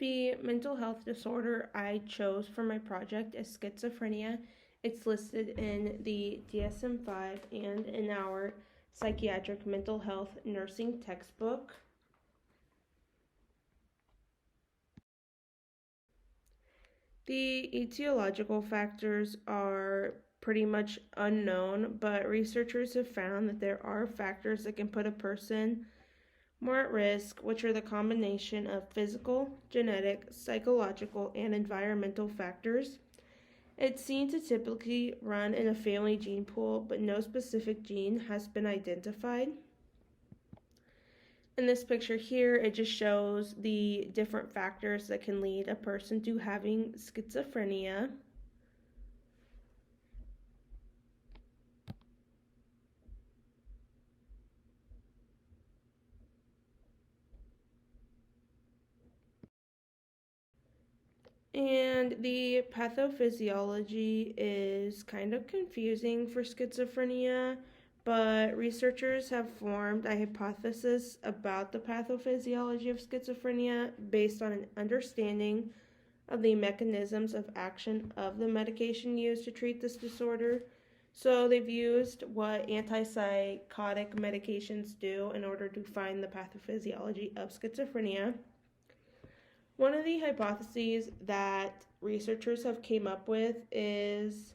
The mental health disorder I chose for my project is schizophrenia. It's listed in the DSM-5 and in our psychiatric mental health nursing textbook. The etiological factors are pretty much unknown, but researchers have found that there are factors that can put a person more at risk, which are the combination of physical, genetic, psychological, and environmental factors. It's seen to typically run in a family gene pool, but no specific gene has been identified. In this picture here, it just shows the different factors that can lead a person to having schizophrenia. And the pathophysiology is kind of confusing for schizophrenia, but researchers have formed a hypothesis about the pathophysiology of schizophrenia based on an understanding of the mechanisms of action of the medication used to treat this disorder. So they've used what antipsychotic medications do in order to find the pathophysiology of schizophrenia. One of the hypotheses that researchers have came up with is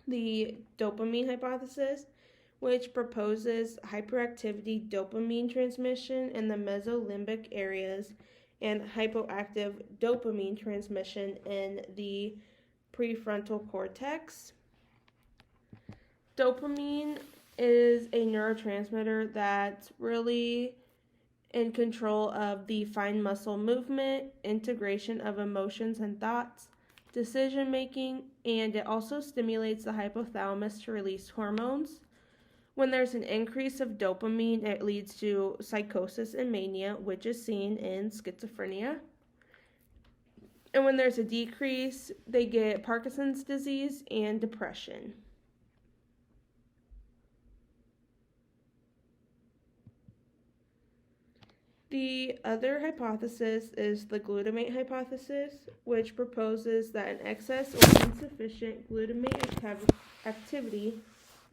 the dopamine hypothesis, which proposes hyperactivity dopamine transmission in the mesolimbic areas and hypoactive dopamine transmission in the prefrontal cortex. Dopamine is a neurotransmitter that's really in control of the fine muscle movement, integration of emotions and thoughts, decision making, and it also stimulates the hypothalamus to release hormones. When there's an increase of dopamine, it leads to psychosis and mania, which is seen in schizophrenia. And when there's a decrease, they get Parkinson's disease and depression. The other hypothesis is the glutamate hypothesis, which proposes that an excess or insufficient glutamate activity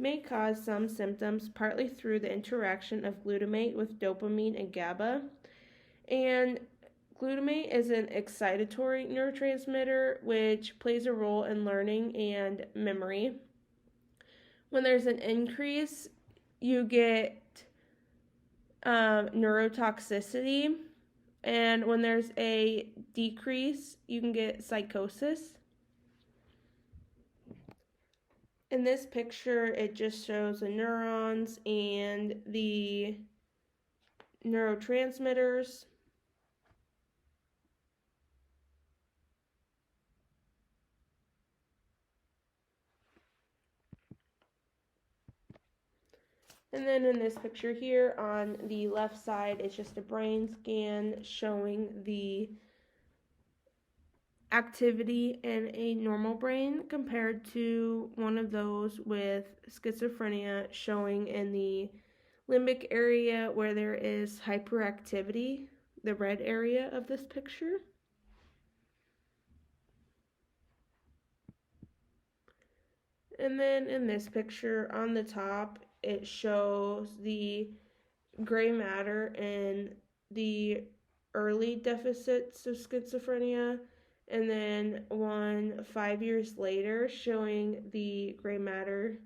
may cause some symptoms, partly through the interaction of glutamate with dopamine and GABA. And glutamate is an excitatory neurotransmitter, which plays a role in learning and memory. When there's an increase, you get neurotoxicity, and when there's a decrease, you can get psychosis. In this picture, it just shows the neurons and the neurotransmitters. And then in this picture here on the left side, it's just a brain scan showing the activity in a normal brain compared to one of those with schizophrenia, showing in the limbic area where there is hyperactivity, the red area of this picture. And then in this picture on the top, it shows the gray matter in the early deficits of schizophrenia, and then 5 years later showing the gray matter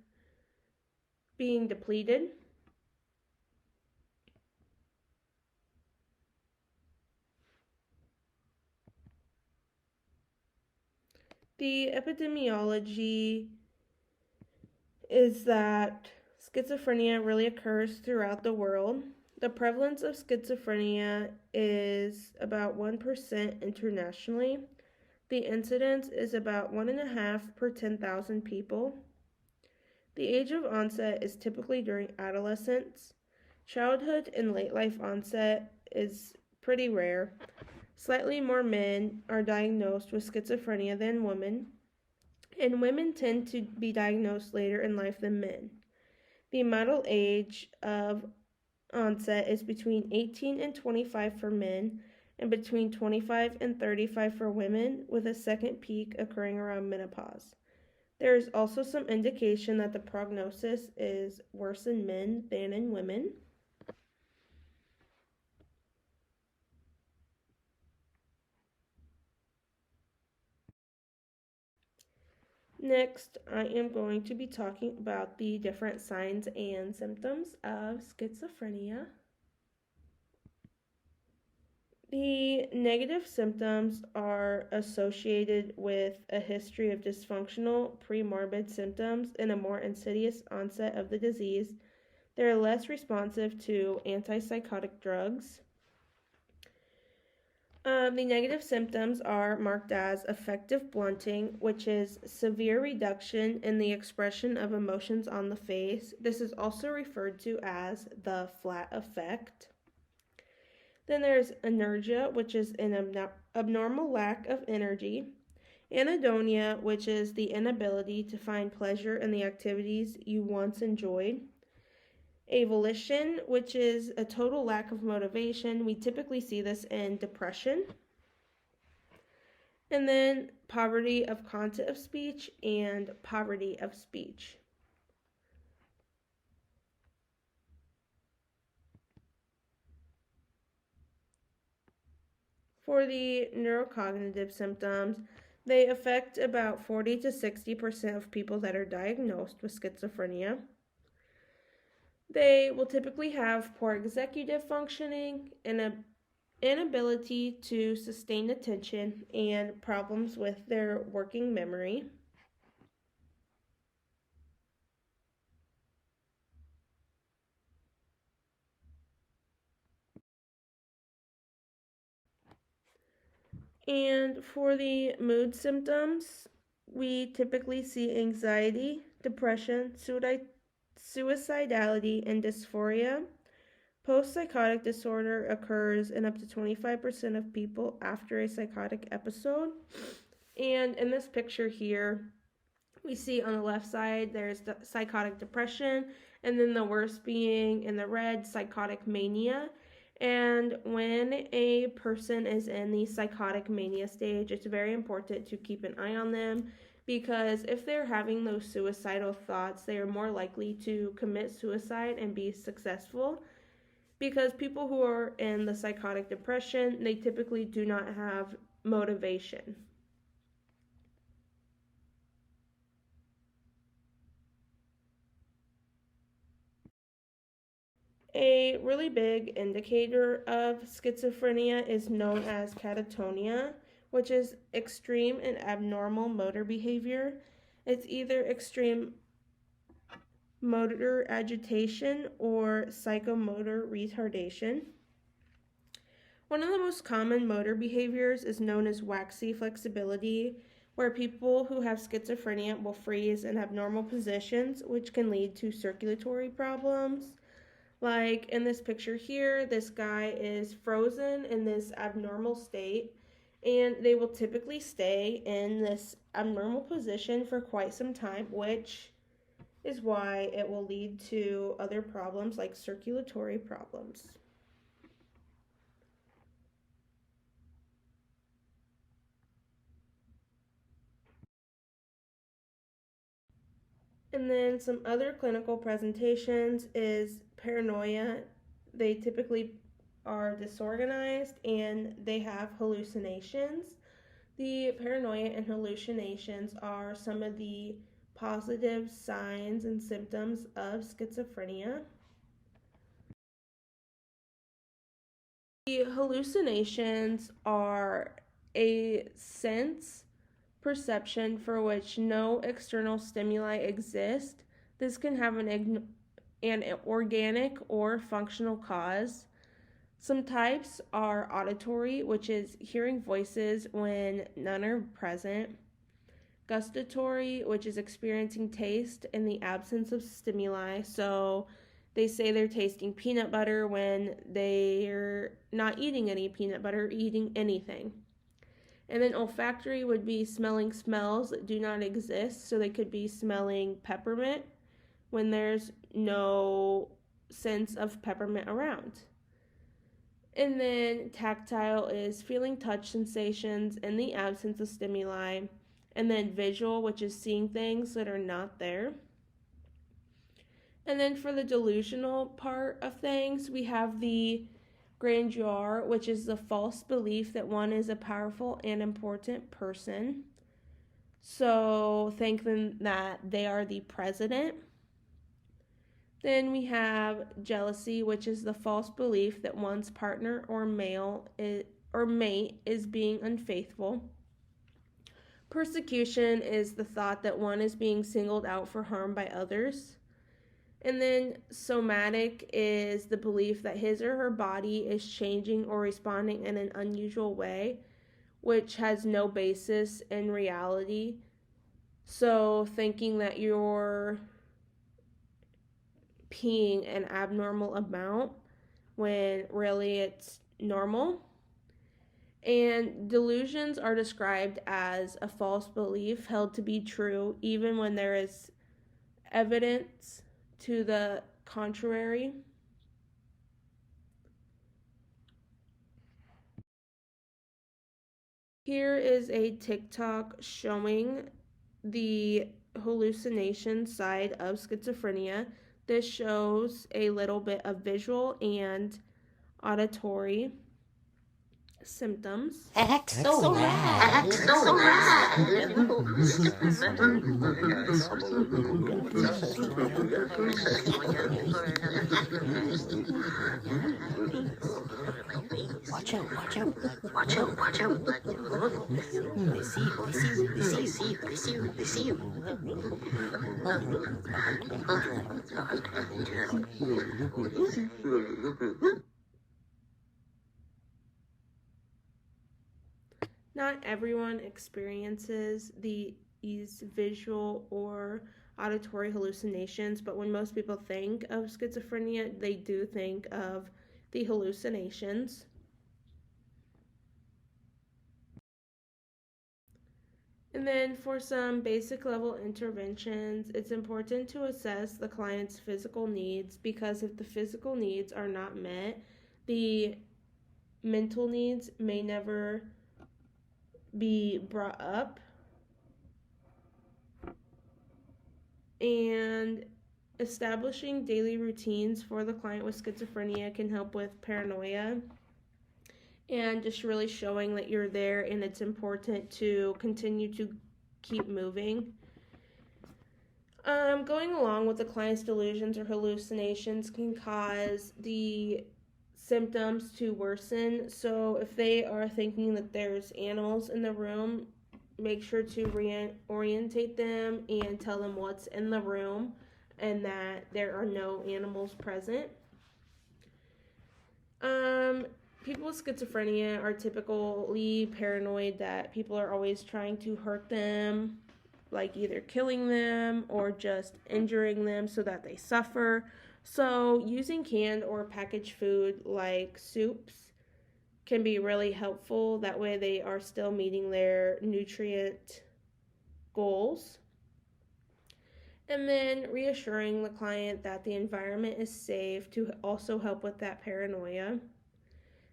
being depleted. The epidemiology is that schizophrenia really occurs throughout the world. The prevalence of schizophrenia is about 1% internationally. The incidence is about 1.5 per 10,000 people. The age of onset is typically during adolescence. Childhood and late life onset is pretty rare. Slightly more men are diagnosed with schizophrenia than women, and women tend to be diagnosed later in life than men. The model age of onset is between 18 and 25 for men and between 25 and 35 for women, with a second peak occurring around menopause. There is also some indication that the prognosis is worse in men than in women. Next, I am going to be talking about the different signs and symptoms of schizophrenia. The negative symptoms are associated with a history of dysfunctional premorbid symptoms and a more insidious onset of the disease. They're less responsive to antipsychotic drugs. The negative symptoms are marked as affective blunting, which is severe reduction in the expression of emotions on the face. This is also referred to as the flat effect. Then there's anergia, which is an abnormal lack of energy. Anhedonia, which is the inability to find pleasure in the activities you once enjoyed. Avolition, which is a total lack of motivation. We typically see this in depression. And then poverty of content of speech and poverty of speech. For the neurocognitive symptoms, they affect about 40 to 60% of people that are diagnosed with schizophrenia. They will typically have poor executive functioning and an inability to sustain attention and problems with their working memory. And for the mood symptoms, we typically see anxiety, depression, suicidality, and dysphoria. Post-psychotic disorder occurs in up to 25% of people after a psychotic episode. And in this picture here, we see on the left side there's the psychotic depression, and then the worst being in the red, psychotic mania. And when a person is in the psychotic mania stage, it's very important to keep an eye on them, because if they're having those suicidal thoughts, they are more likely to commit suicide and be successful. Because people who are in the psychotic depression, they typically do not have motivation. A really big indicator of schizophrenia is known as catatonia, which is extreme and abnormal motor behavior. It's either extreme motor agitation or psychomotor retardation. One of the most common motor behaviors is known as waxy flexibility, where people who have schizophrenia will freeze in abnormal positions, which can lead to circulatory problems. Like in this picture here, this guy is frozen in this abnormal state, and they will typically stay in this abnormal position for quite some time, which is why it will lead to other problems like circulatory problems. And then some other clinical presentations is paranoia. They typically are disorganized and they have hallucinations. The paranoia and hallucinations are some of the positive signs and symptoms of schizophrenia. The hallucinations are a sense perception for which no external stimuli exist. This can have an organic or functional cause. Some types are auditory, which is hearing voices when none are present. Gustatory, which is experiencing taste in the absence of stimuli. So they say they're tasting peanut butter when they're not eating any peanut butter or eating anything. And then olfactory would be smelling smells that do not exist. So they could be smelling peppermint when there's no sense of peppermint around. And then tactile is feeling touch sensations in the absence of stimuli. And then visual, which is seeing things that are not there. And then for the delusional part of things, we have the grandeur, which is the false belief that one is a powerful and important person. So thinking that they are the president. Then we have jealousy, which is the false belief that one's partner or mate is being unfaithful. Persecution is the thought that one is being singled out for harm by others. And then somatic is the belief that his or her body is changing or responding in an unusual way, which has no basis in reality. So thinking that you're peeing an abnormal amount when really it's normal. And delusions are described as a false belief held to be true even when there is evidence to the contrary. Here is a TikTok showing the hallucination side of schizophrenia. This shows a little bit of visual and auditory symptoms. Excellent. Watch out. They see you. Not everyone experiences these visual or auditory hallucinations, but when most people think of schizophrenia, they do think of the hallucinations. And then for some basic level interventions, it's important to assess the client's physical needs, because if the physical needs are not met, the mental needs may never be brought up. And establishing daily routines for the client with schizophrenia can help with paranoia, and just really showing that you're there and it's important to continue to keep moving. Going along with the client's delusions or hallucinations can cause the symptoms to worsen. So if they are thinking that there's animals in the room, make sure to reorientate them and tell them what's in the room and that there are no animals present. People with schizophrenia are typically paranoid that people are always trying to hurt them, like either killing them or just injuring them so that they suffer. So using canned or packaged food like soups can be really helpful. That way they are still meeting their nutrient goals. And then reassuring the client that the environment is safe to also help with that paranoia.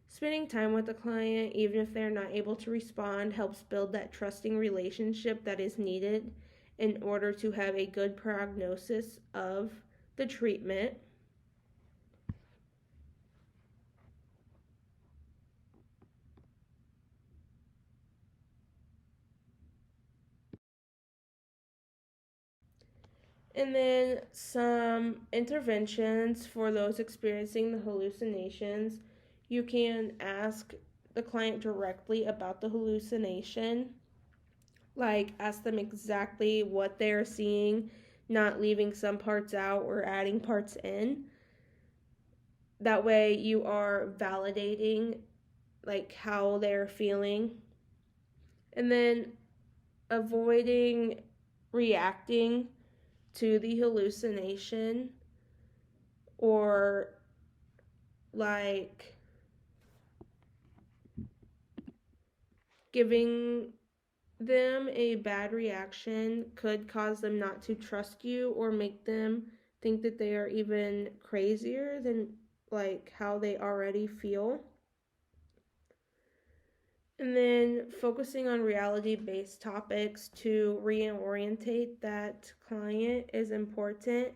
Spending time with the client, even if they're not able to respond, helps build that trusting relationship that is needed in order to have a good prognosis of the treatment. And then some interventions for those experiencing the hallucinations. You can ask the client directly about the hallucination, like ask them exactly what they're seeing, not leaving some parts out or adding parts in. That way you are validating like how they're feeling. And then avoiding reacting to the hallucination, or like giving them a bad reaction could cause them not to trust you or make them think that they are even crazier than like how they already feel. And then focusing on reality-based topics to reorientate that client is important.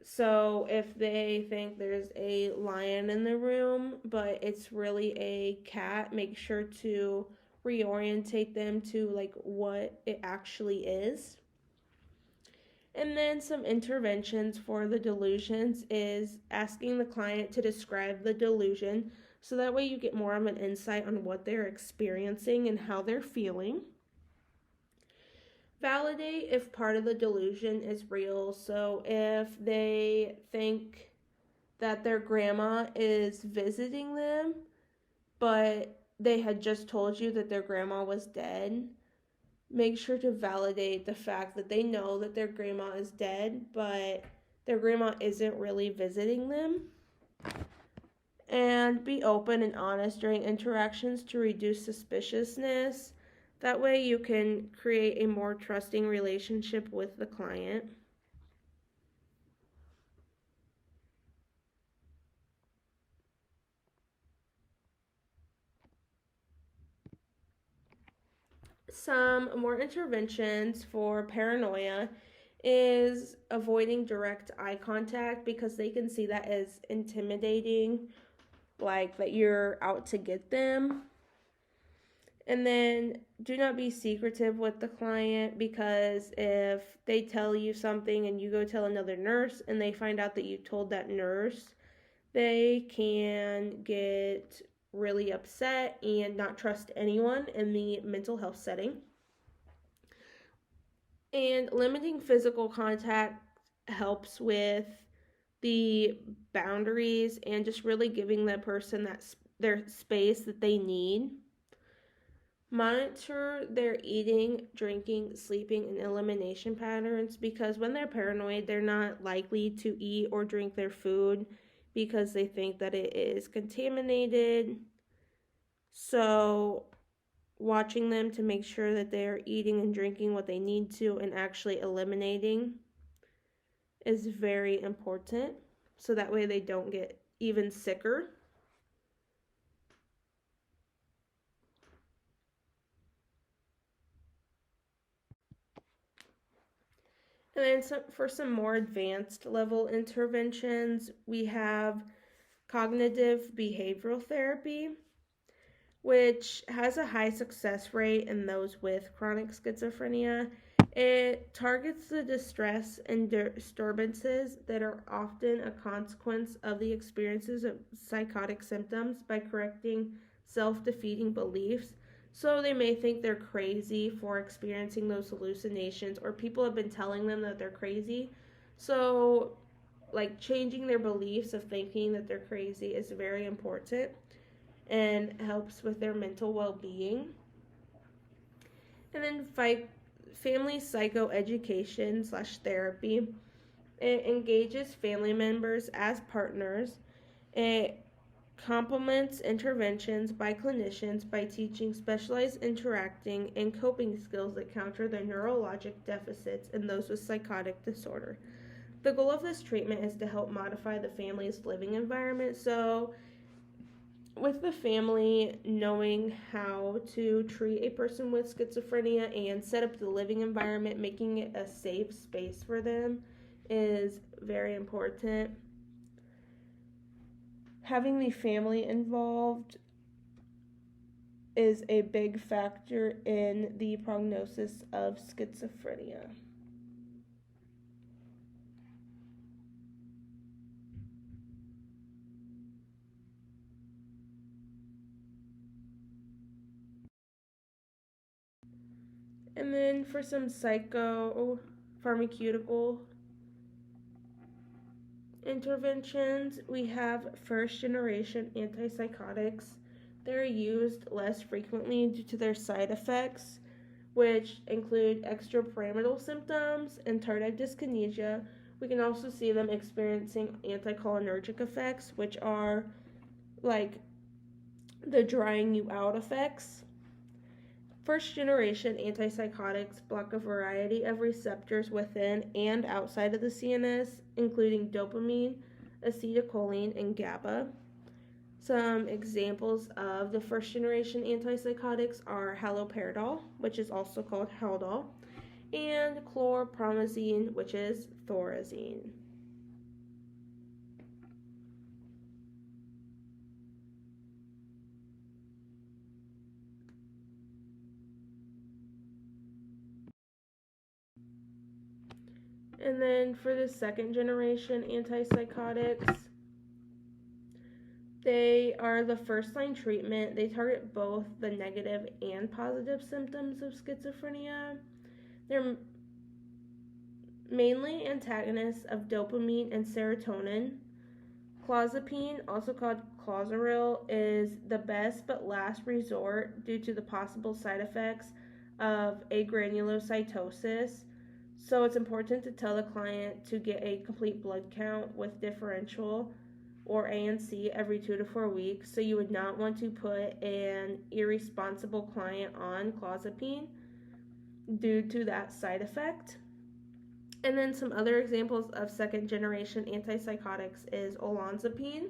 So if they think there's a lion in the room, but it's really a cat, make sure to reorientate them to like what it actually is. And then some interventions for the delusions is asking the client to describe the delusion so that way you get more of an insight on what they're experiencing and how they're feeling. Validate if part of the delusion is real. So if they think that their grandma is visiting them, but they had just told you that their grandma was dead, make sure to validate the fact that they know that their grandma is dead, but their grandma isn't really visiting them. And be open and honest during interactions to reduce suspiciousness. That way, you can create a more trusting relationship with the client. Some more interventions for paranoia is avoiding direct eye contact because they can see that as intimidating, like that you're out to get them. And then do not be secretive with the client because if they tell you something and you go tell another nurse and they find out that you told that nurse, they can get really upset and not trust anyone in the mental health setting. And limiting physical contact helps with the boundaries and just really giving that person their space that they need. Monitor their eating, drinking, sleeping, and elimination patterns because when they're paranoid, they're not likely to eat or drink their food because they think that it is contaminated. So, watching them to make sure that they're eating and drinking what they need to and actually eliminating is very important. So that way they don't get even sicker. And then for some more advanced level interventions, we have cognitive behavioral therapy, which has a high success rate in those with chronic schizophrenia. It targets the distress and disturbances that are often a consequence of the experiences of psychotic symptoms by correcting self defeating beliefs. So they may think they're crazy for experiencing those hallucinations, or people have been telling them that they're crazy. So, like, changing their beliefs of thinking that they're crazy is very important and helps with their mental well-being. And then family psychoeducation / therapy. It engages family members as partners. It complements interventions by clinicians by teaching specialized interacting and coping skills that counter the neurologic deficits in those with psychotic disorder. The goal of this treatment is to help modify the family's living environment. So with the family knowing how to treat a person with schizophrenia and set up the living environment, making it a safe space for them is very important. Having the family involved is a big factor in the prognosis of schizophrenia. And then for some psychopharmaceutical interventions, we have first generation antipsychotics. They're used less frequently due to their side effects, which include extrapyramidal symptoms and tardive dyskinesia. We can also see them experiencing anticholinergic effects, which are like the drying you out effects. First generation antipsychotics block a variety of receptors within and outside of the CNS, including dopamine, acetylcholine, and GABA. Some examples of the first generation antipsychotics are haloperidol, which is also called Haldol, and chlorpromazine, which is Thorazine. And then for the second generation antipsychotics, they are the first line treatment. They target both the negative and positive symptoms of schizophrenia. They're mainly antagonists of dopamine and serotonin. Clozapine, also called Clozaril, is the best but last resort due to the possible side effects of agranulocytosis. So it's important to tell the client to get a complete blood count with differential or ANC every 2 to 4 weeks. So you would not want to put an irresponsible client on clozapine due to that side effect. And then some other examples of second generation antipsychotics is olanzapine,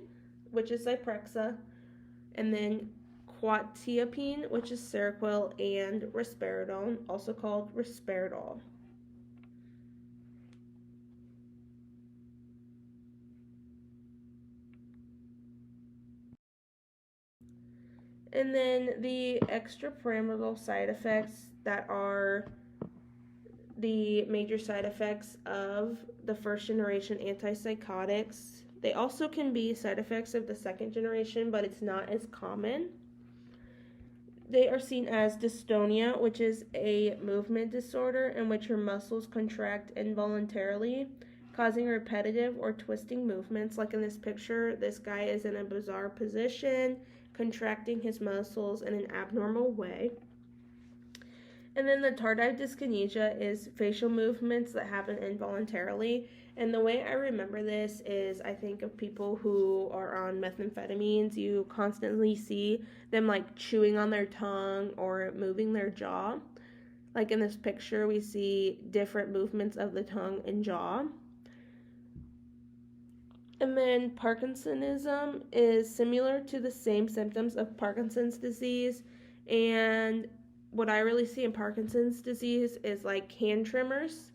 which is Zyprexa, and then quetiapine, which is Seroquel, and risperidone, also called Risperidol. And then the extrapyramidal side effects that are the major side effects of the first generation antipsychotics. They also can be side effects of the second generation, but it's not as common. They are seen as dystonia, which is a movement disorder in which your muscles contract involuntarily, causing repetitive or twisting movements. Like in this picture, this guy is in a bizarre position, contracting his muscles in an abnormal way. And then the tardive dyskinesia is facial movements that happen involuntarily. And the way I remember this is I think of people who are on methamphetamines. You constantly see them like chewing on their tongue or moving their jaw. Like in this picture, we see different movements of the tongue and jaw. And then Parkinsonism is similar to the same symptoms of Parkinson's disease. And what I really see in Parkinson's disease is like hand tremors.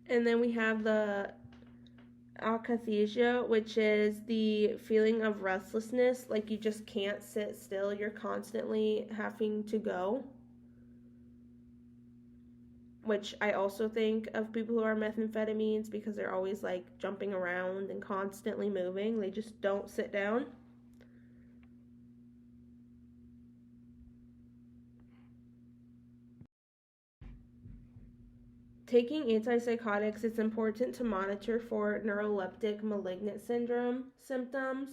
And then we have the akathisia, which is the feeling of restlessness, like you just can't sit still, you're constantly having to go. Which I also think of people who are methamphetamines because they're always like jumping around and constantly moving. They just don't sit down. Taking antipsychotics, it's important to monitor for neuroleptic malignant syndrome symptoms.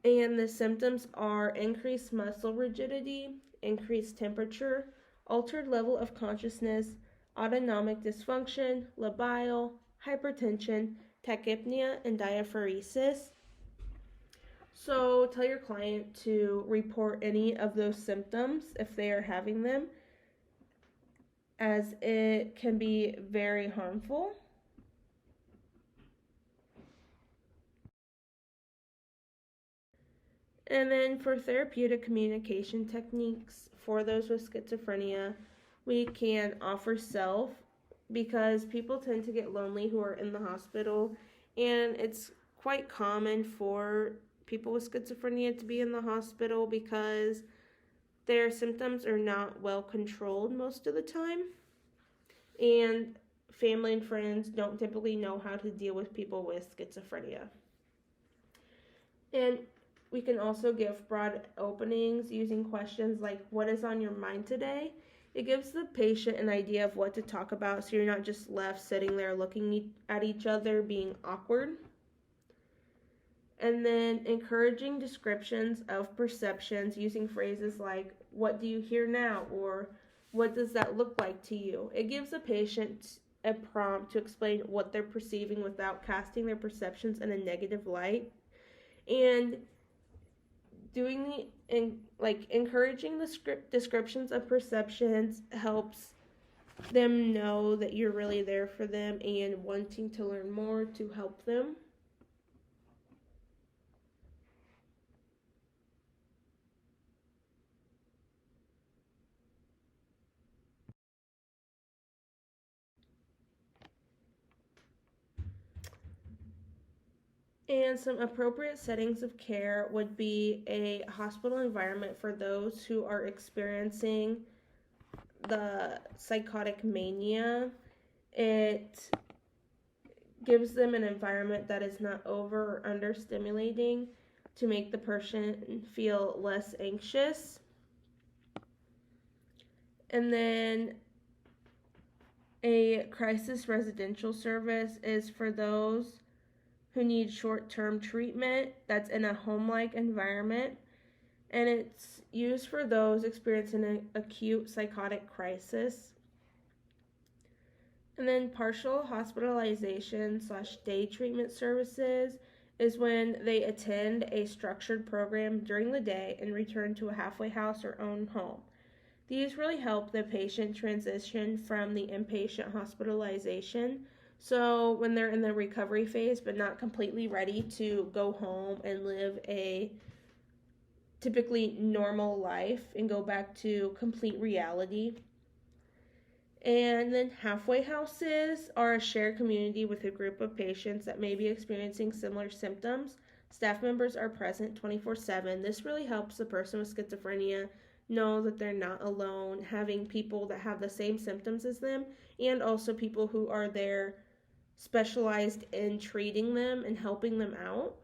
And the symptoms are increased muscle rigidity, increased temperature, altered level of consciousness, autonomic dysfunction, labile, hypertension, tachypnea, and diaphoresis. So tell your client to report any of those symptoms if they are having them, as it can be very harmful. And then for therapeutic communication techniques for those with schizophrenia, we can offer self, because people tend to get lonely who are in the hospital, and it's quite common for people with schizophrenia to be in the hospital because their symptoms are not well controlled most of the time, and family and friends don't typically know how to deal with people with schizophrenia. And we can also give broad openings using questions like, what is on your mind today? It gives the patient an idea of what to talk about, so you're not just left sitting there looking at each other being awkward. And then encouraging descriptions of perceptions using phrases like, what do you hear now? Or what does that look like to you? It gives the patient a prompt to explain what they're perceiving without casting their perceptions in a negative light. And encouraging the descriptions of perceptions helps them know that you're really there for them and wanting to learn more to help them. And some appropriate settings of care would be a hospital environment for those who are experiencing the psychotic mania. It gives them an environment that is not over or understimulating to make the person feel less anxious. And then a crisis residential service is for those who need short term treatment that's in a home like environment. And it's used for those experiencing an acute psychotic crisis. And then partial hospitalization / day treatment services is when they attend a structured program during the day and return to a halfway house or own home. These really help the patient transition from the inpatient hospitalization. So when they're in the recovery phase but not completely ready to go home and live a typically normal life and go back to complete reality. And then halfway houses are a shared community with a group of patients that may be experiencing similar symptoms. Staff members are present 24/7. This really helps the person with schizophrenia know that they're not alone, having people that have the same symptoms as them, and also people who are there specialized in treating them and helping them out.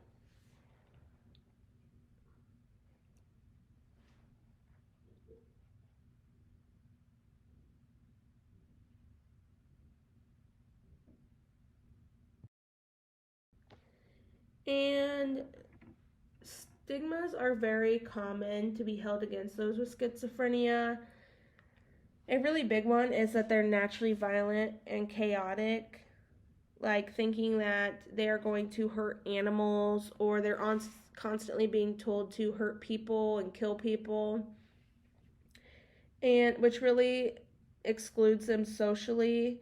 And stigmas are very common to be held against those with schizophrenia. A really big one is that they're naturally violent and chaotic, like thinking that they are going to hurt animals or they're constantly being told to hurt people and kill people, and which really excludes them socially,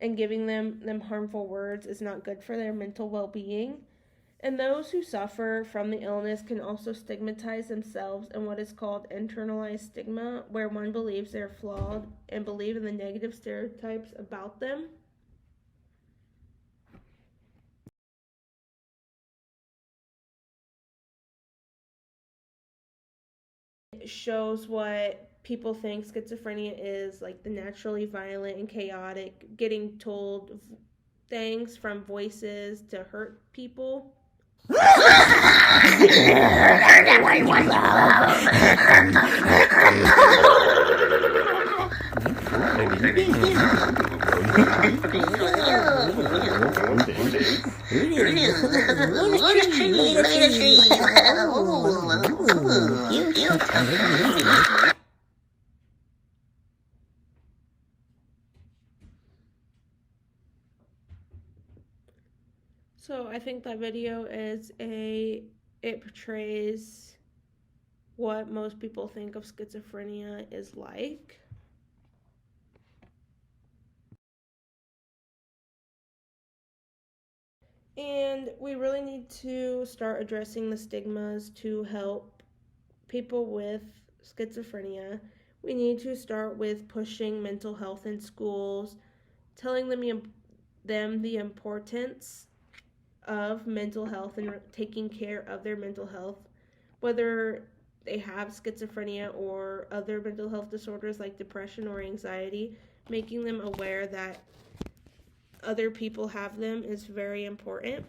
and giving them harmful words is not good for their mental well-being. And those who suffer from the illness can also stigmatize themselves in what is called internalized stigma, where one believes they're flawed and believe in the negative stereotypes about them. It shows what people think schizophrenia is, like the naturally violent and chaotic, getting told things from voices to hurt people. So I think that video it portrays what most people think of schizophrenia is like. And we really need to start addressing the stigmas to help people with schizophrenia. We need to start with pushing mental health in schools, telling them the importance of mental health and taking care of their mental health, whether they have schizophrenia or other mental health disorders like depression or anxiety. Making them aware that other people have them is very important.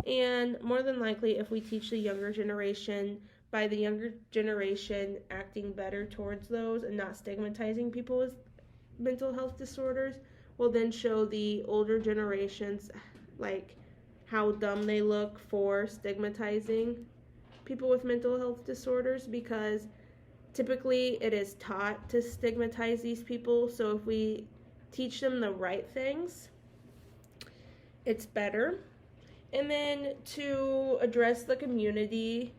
And more than likely, if we teach the younger generation, by the younger generation acting better towards those and not stigmatizing people with mental health disorders, will then show the older generations like how dumb they look for stigmatizing people with mental health disorders, because typically it is taught to stigmatize these people. So if we teach them the right things, it's better. And then to address the community,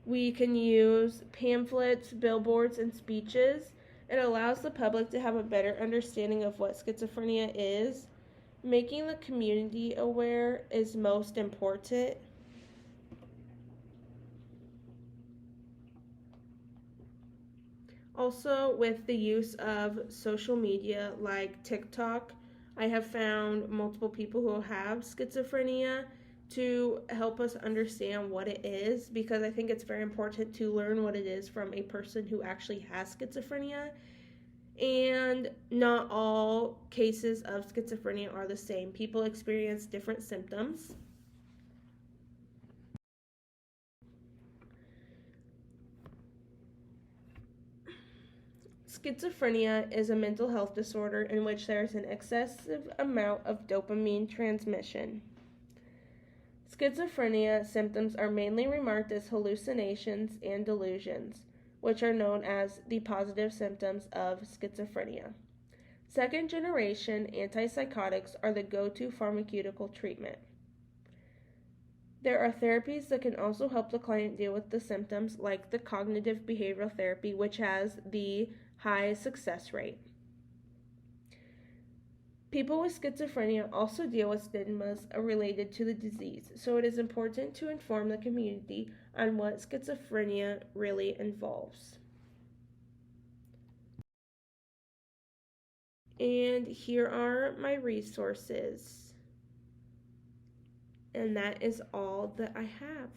we can use pamphlets, billboards, and speeches. It allows the public to have a better understanding of what schizophrenia is. Making the community aware is most important. Also, with the use of social media like TikTok, I have found multiple people who have schizophrenia to help us understand what it is, because I think it's very important to learn what it is from a person who actually has schizophrenia. And not all cases of schizophrenia are the same. People experience different symptoms. Schizophrenia is a mental health disorder in which there is an excessive amount of dopamine transmission. Schizophrenia symptoms are mainly remarked as hallucinations and delusions, which are known as the positive symptoms of schizophrenia. Second generation antipsychotics are the go-to pharmaceutical treatment. There are therapies that can also help the client deal with the symptoms, like the cognitive behavioral therapy, which has the high success rate. People with schizophrenia also deal with stigmas related to the disease, so it is important to inform the community on what schizophrenia really involves. And here are my resources. And that is all that I have.